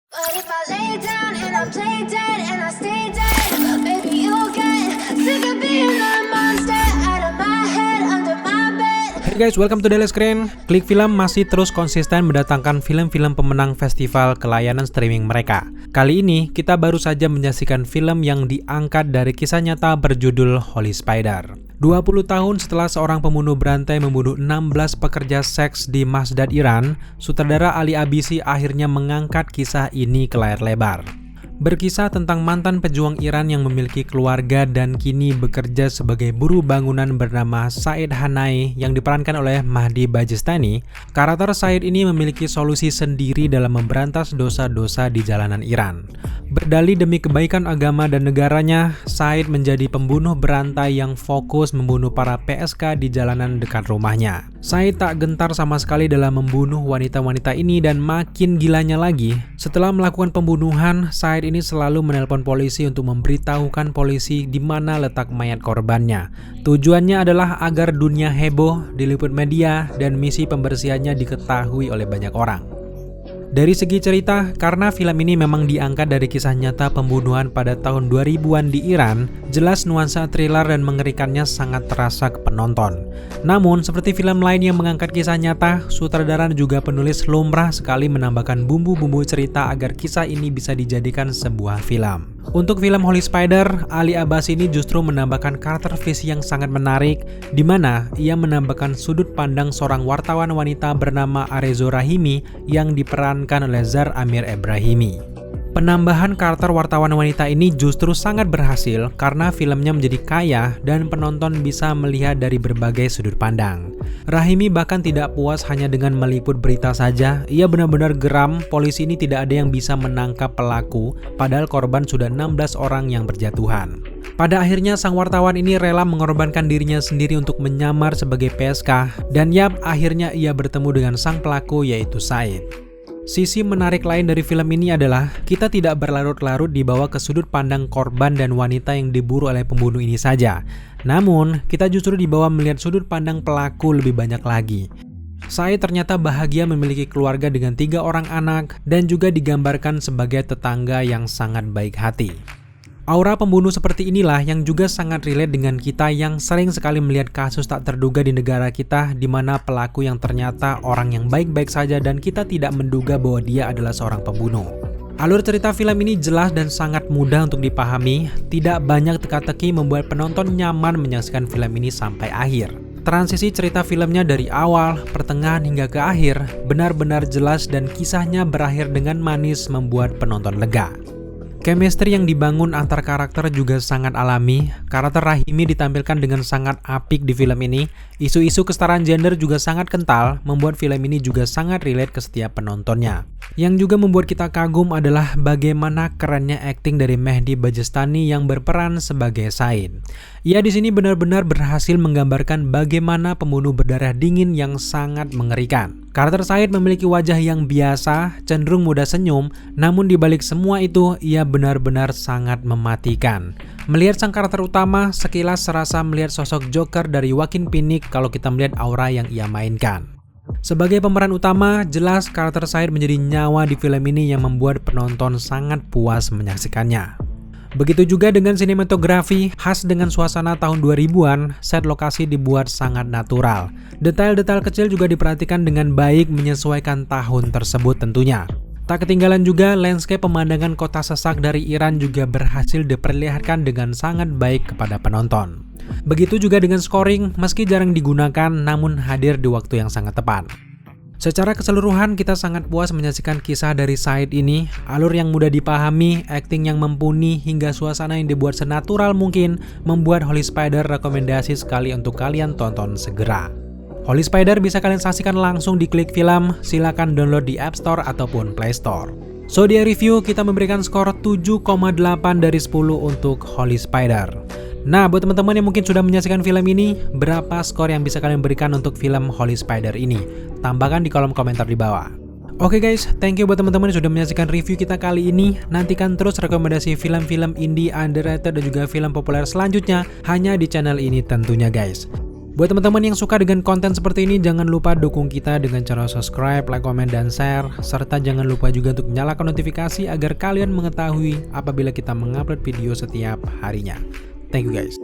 But if I lay down and I play dead and I stay dead, baby, you'll get sick of being the monster out of my head, under my bed. Hey guys, welcome to Daily Screen. Klik Film masih terus konsisten mendatangkan film-film pemenang festival ke layanan streaming mereka. Kali ini, kita baru saja menyaksikan film yang diangkat dari kisah nyata berjudul Holy Spider. 20 tahun setelah seorang pembunuh berantai membunuh 16 pekerja seks di Masdad, Iran, sutradara Ali Abisi akhirnya mengangkat kisah ini ke layar lebar. Berkisah tentang mantan pejuang Iran yang memiliki keluarga dan kini bekerja sebagai buruh bangunan bernama Said Hanai yang diperankan oleh Mahdi Bajestani, karakter Said ini memiliki solusi sendiri dalam memberantas dosa-dosa di jalanan Iran. Berdalih demi kebaikan agama dan negaranya, Said menjadi pembunuh berantai yang fokus membunuh para PSK di jalanan dekat rumahnya. Said tak gentar sama sekali dalam membunuh wanita-wanita ini dan makin gilanya lagi, setelah melakukan pembunuhan, Said ini selalu menelpon polisi untuk memberitahukan polisi di mana letak mayat korbannya. Tujuannya adalah agar dunia heboh, diliput media, dan misi pembersihannya diketahui oleh banyak orang. Dari segi cerita, karena film ini memang diangkat dari kisah nyata pembunuhan pada tahun 2000-an di Iran, jelas nuansa thriller dan mengerikannya sangat terasa ke penonton. Namun, seperti film lain yang mengangkat kisah nyata, sutradara dan juga penulis lumrah sekali menambahkan bumbu-bumbu cerita agar kisah ini bisa dijadikan sebuah film. Untuk film Holy Spider, Ali Abbasi ini justru menambahkan karakter visi yang sangat menarik, di mana ia menambahkan sudut pandang seorang wartawan wanita bernama Arezo Rahimi yang diperankan oleh Zar Amir Ebrahimi. Penambahan karakter wartawan wanita ini justru sangat berhasil karena filmnya menjadi kaya dan penonton bisa melihat dari berbagai sudut pandang. Rahimi bahkan tidak puas hanya dengan meliput berita saja, ia benar-benar geram polisi ini tidak ada yang bisa menangkap pelaku, padahal korban sudah 16 orang yang berjatuhan. Pada akhirnya sang wartawan ini rela mengorbankan dirinya sendiri untuk menyamar sebagai PSK, dan akhirnya ia bertemu dengan sang pelaku yaitu Said. Sisi menarik lain dari film ini adalah kita tidak berlarut-larut dibawa ke sudut pandang korban dan wanita yang diburu oleh pembunuh ini saja. Namun, kita justru dibawa melihat sudut pandang pelaku lebih banyak lagi. Said ternyata bahagia memiliki keluarga dengan 3 orang anak dan juga digambarkan sebagai tetangga yang sangat baik hati. Aura pembunuh seperti inilah yang juga sangat relate dengan kita yang sering sekali melihat kasus tak terduga di negara kita di mana pelaku yang ternyata orang yang baik-baik saja dan kita tidak menduga bahwa dia adalah seorang pembunuh. Alur cerita film ini jelas dan sangat mudah untuk dipahami, tidak banyak teka-teki membuat penonton nyaman menyaksikan film ini sampai akhir. Transisi cerita filmnya dari awal, pertengahan hingga ke akhir benar-benar jelas dan kisahnya berakhir dengan manis membuat penonton lega. Chemistry yang dibangun antar karakter juga sangat alami. Karakter Rahimi ditampilkan dengan sangat apik di film ini. Isu-isu kesetaraan gender juga sangat kental, membuat film ini juga sangat relate ke setiap penontonnya. Yang juga membuat kita kagum adalah bagaimana kerennya akting dari Mahdi Bajestani yang berperan sebagai Said. Ia di sini benar-benar berhasil menggambarkan bagaimana pembunuh berdarah dingin yang sangat mengerikan. Karakter Said memiliki wajah yang biasa, cenderung mudah senyum, namun di balik semua itu ia benar-benar sangat mematikan. Melihat sang karakter utama, sekilas serasa melihat sosok Joker dari Joaquin Phoenix kalau kita melihat aura yang ia mainkan. Sebagai pemeran utama, jelas karakter Said menjadi nyawa di film ini yang membuat penonton sangat puas menyaksikannya. Begitu juga dengan sinematografi, khas dengan suasana tahun 2000-an, set lokasi dibuat sangat natural. Detail-detail kecil juga diperhatikan dengan baik menyesuaikan tahun tersebut tentunya. Tak ketinggalan juga landscape pemandangan kota sesak dari Iran juga berhasil diperlihatkan dengan sangat baik kepada penonton. Begitu juga dengan scoring, meski jarang digunakan namun hadir di waktu yang sangat tepat. Secara keseluruhan kita sangat puas menyaksikan kisah dari Said ini, alur yang mudah dipahami, akting yang mumpuni, hingga suasana yang dibuat senatural mungkin, membuat Holy Spider rekomendasi sekali untuk kalian tonton segera. Holy Spider bisa kalian saksikan langsung di Klik Film, silakan download di App Store ataupun Play Store. So di review kita memberikan skor 7,8 dari 10 untuk Holy Spider. Nah, buat teman-teman yang mungkin sudah menyaksikan film ini, berapa skor yang bisa kalian berikan untuk film Holy Spider ini? Tambahkan di kolom komentar di bawah. Oke guys, thank you buat teman-teman yang sudah menyaksikan review kita kali ini. Nantikan terus rekomendasi film-film indie, underrated, dan juga film populer selanjutnya hanya di channel ini tentunya guys. Buat teman-teman yang suka dengan konten seperti ini, jangan lupa dukung kita dengan cara subscribe, like, komen, dan share. Serta jangan lupa juga untuk nyalakan notifikasi agar kalian mengetahui apabila kita mengupload video setiap harinya. Thank you guys.